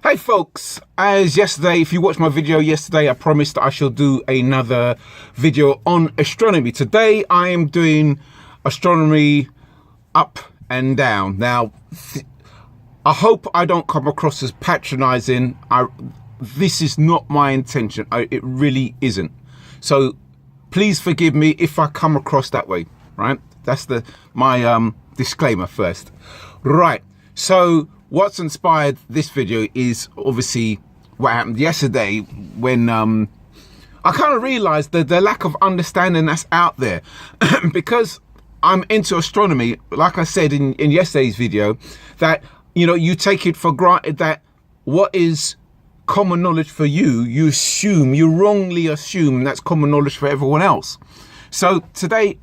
Hey folks, as yesterday, if you watched my video yesterday, I promised I shall do another video on astronomy. Today I am doing astronomy up and down. Now, I hope I don't come across as patronizing. This is not my intention. It really isn't. So please forgive me if I come across that way, right? That's my disclaimer first. Right, so what's inspired this video is obviously what happened yesterday when I kind of realized that the lack of understanding that's out there. Because I'm into astronomy, like I said in yesterday's video, that, you know, you take it for granted that what is common knowledge for you, you wrongly assume that's common knowledge for everyone else. So today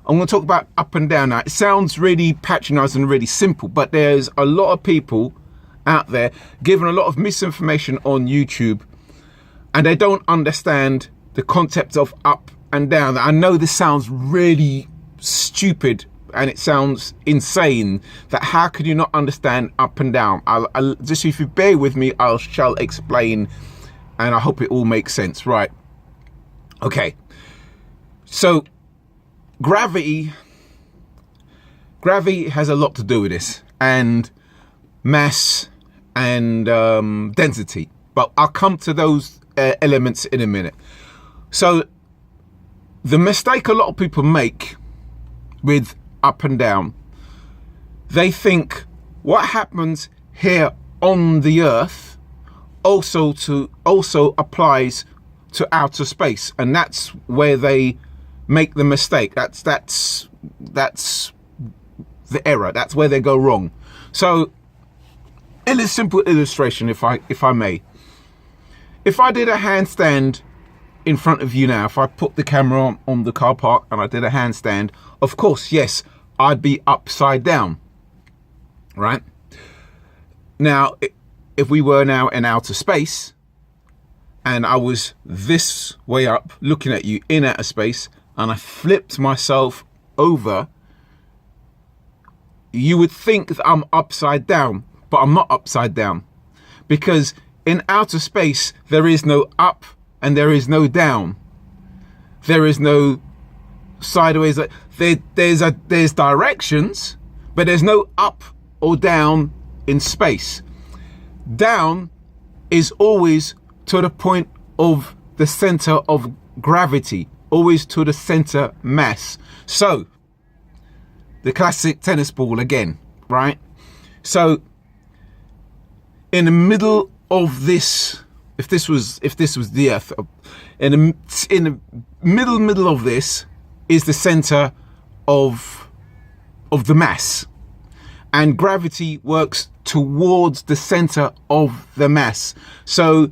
I'm going to talk about up and down. Now, it sounds really patronizing and really simple, but there's a lot of people out there giving a lot of misinformation on YouTube, and they don't understand the concept of up and down. I know this sounds really stupid and it sounds insane, that how could you not understand up and down? I'll just, if you bear with me, I shall explain, and I hope it all makes sense. Right. Okay. So gravity has a lot to do with this, and mass and density, but I'll come to those elements in a minute. So the mistake a lot of people make with up and down, they think what happens here on the earth also applies to outer space, and that's where they make the mistake. That's the error. That's where they go wrong. So in a simple illustration, if I may, if I did a handstand in front of you now, if I put the camera on the car park and I did a handstand, of course, yes, I'd be upside down, right? Now, if we were now in outer space and I was this way up looking at you in outer space, and I flipped myself over, you would think that I'm upside down, but I'm not upside down, because in outer space there is no up and there is no down. There is no sideways. There's directions, but there's no up or down in space. Down is always to the point of the center of gravity, always to the center mass. So the classic tennis ball again, right? So in the middle of this, if this was the earth, in the middle of this is the center of the mass, and gravity works towards the center of the mass. So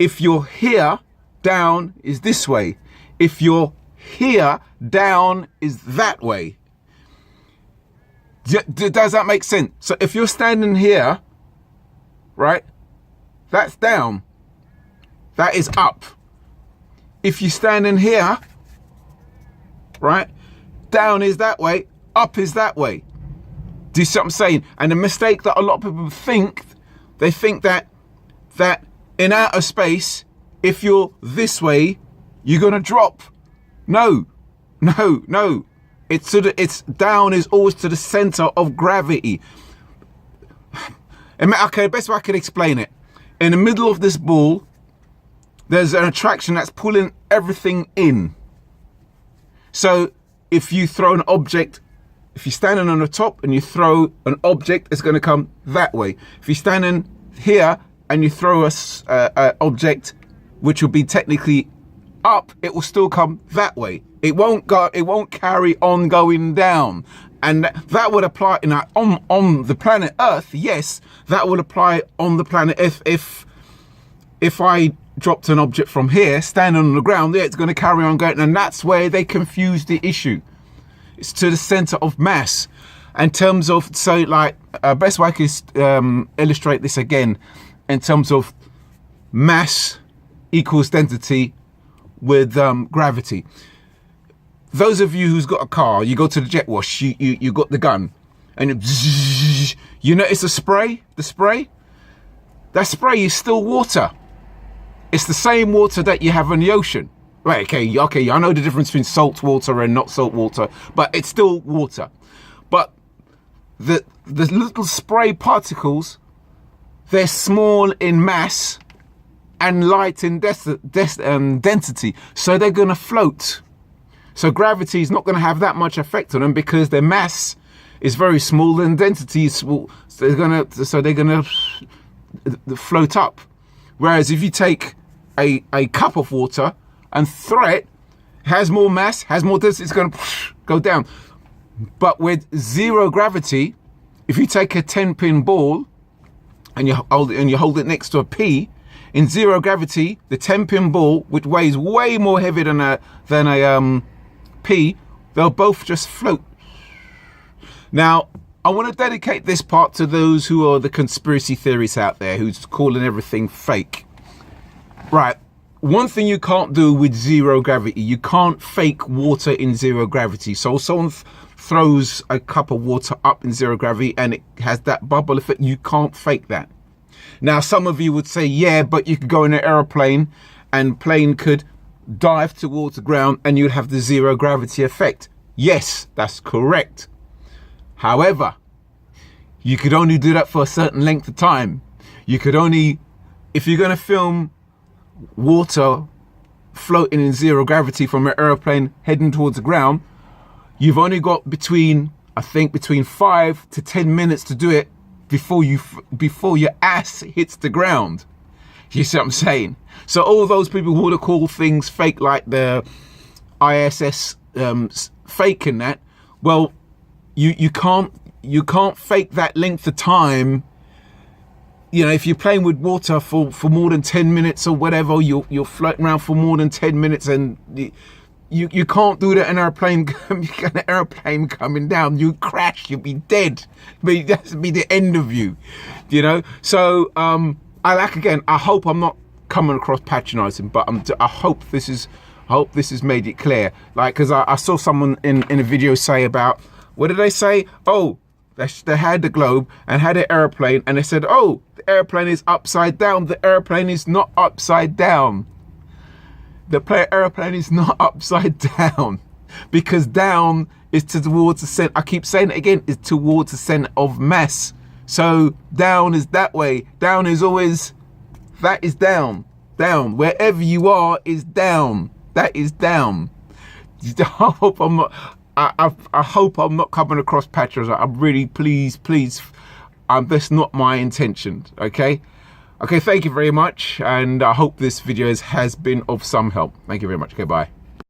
if you're here, down is this way. If you're here, down is that way. Does that make sense? So if you're standing here, right, that's down. That is up. If you're standing here, right, down is that way, up is that way. Do you see what I'm saying? And the mistake that a lot of people think, they think that in outer space, if you're this way, you're gonna drop. No. It's down is always to the center of gravity. Okay, best way I can explain it. In the middle of this ball, there's an attraction that's pulling everything in. So if you throw an object, if you're standing on the top and you throw an object, it's going to come that way. If you're standing here and you throw a object, which will be technically up, it will still come that way. It won't carry on going down. And that would apply on the planet Earth. Yes, that would apply on the planet. If I dropped an object from here, standing on the ground, yeah, it's going to carry on going. And that's where they confuse the issue. It's to the center of mass. In terms of, so like, best way I can illustrate this again, in terms of mass equals density with gravity. Those of you who's got a car, you go to the jet wash, you got the gun, and you notice the spray, that spray is still water. It's the same water that you have in the ocean. Right, okay, I know the difference between salt water and not salt water, but it's still water. But the little spray particles, they're small in mass and light in density, so they're going to float. So gravity is not going to have that much effect on them because their mass is very small and density is small. So they're going to float up. Whereas if you take a cup of water and throw it, has more mass, has more density, it's going to go down. But with zero gravity, if you take a 10-pin ball and you hold it next to a pea, in zero gravity, the 10-pin ball, which weighs way more heavy than a pea, they'll both just float. Now, I want to dedicate this part to those who are the conspiracy theorists out there who's calling everything fake. Right. One thing you can't do with zero gravity, you can't fake water in zero gravity. So someone throws a cup of water up in zero gravity and it has that bubble effect. You can't fake that. Now, some of you would say, yeah, but you could go in an aeroplane and plane could dive towards the ground and you'd have the zero gravity effect. Yes, that's correct. However, you could only do that for a certain length of time. You could only, if you're going to film water floating in zero gravity from an aeroplane heading towards the ground, you've only got between 5 to 10 minutes to do it before your ass hits the ground. You see what I'm saying? So all those people who would have called things fake, like the ISS fake and that, well, you can't fake that length of time. You know, if you're playing with water for more than 10 minutes or whatever, you're floating around for more than 10 minutes and you can't do that in an airplane coming down. You crash, you'll be dead. But that's be the end of you, you know? So, I hope I'm not coming across patronizing, but I hope this has made it clear. Like, cause I saw someone in a video say about, what did they say? Oh, they had the globe and had an airplane and they said, oh, the airplane is upside down. The airplane is not upside down. The airplane is not upside down because down is towards the center. I keep saying it again, is towards the center of mass. So down is that way. Down is always, that is down. Down. Wherever you are is down. That is down. I hope I'm not. I hope I'm not coming across patronizing. I'm really, please. That's not my intention. Okay. Thank you very much, and I hope this video has been of some help. Thank you very much. Okay, bye.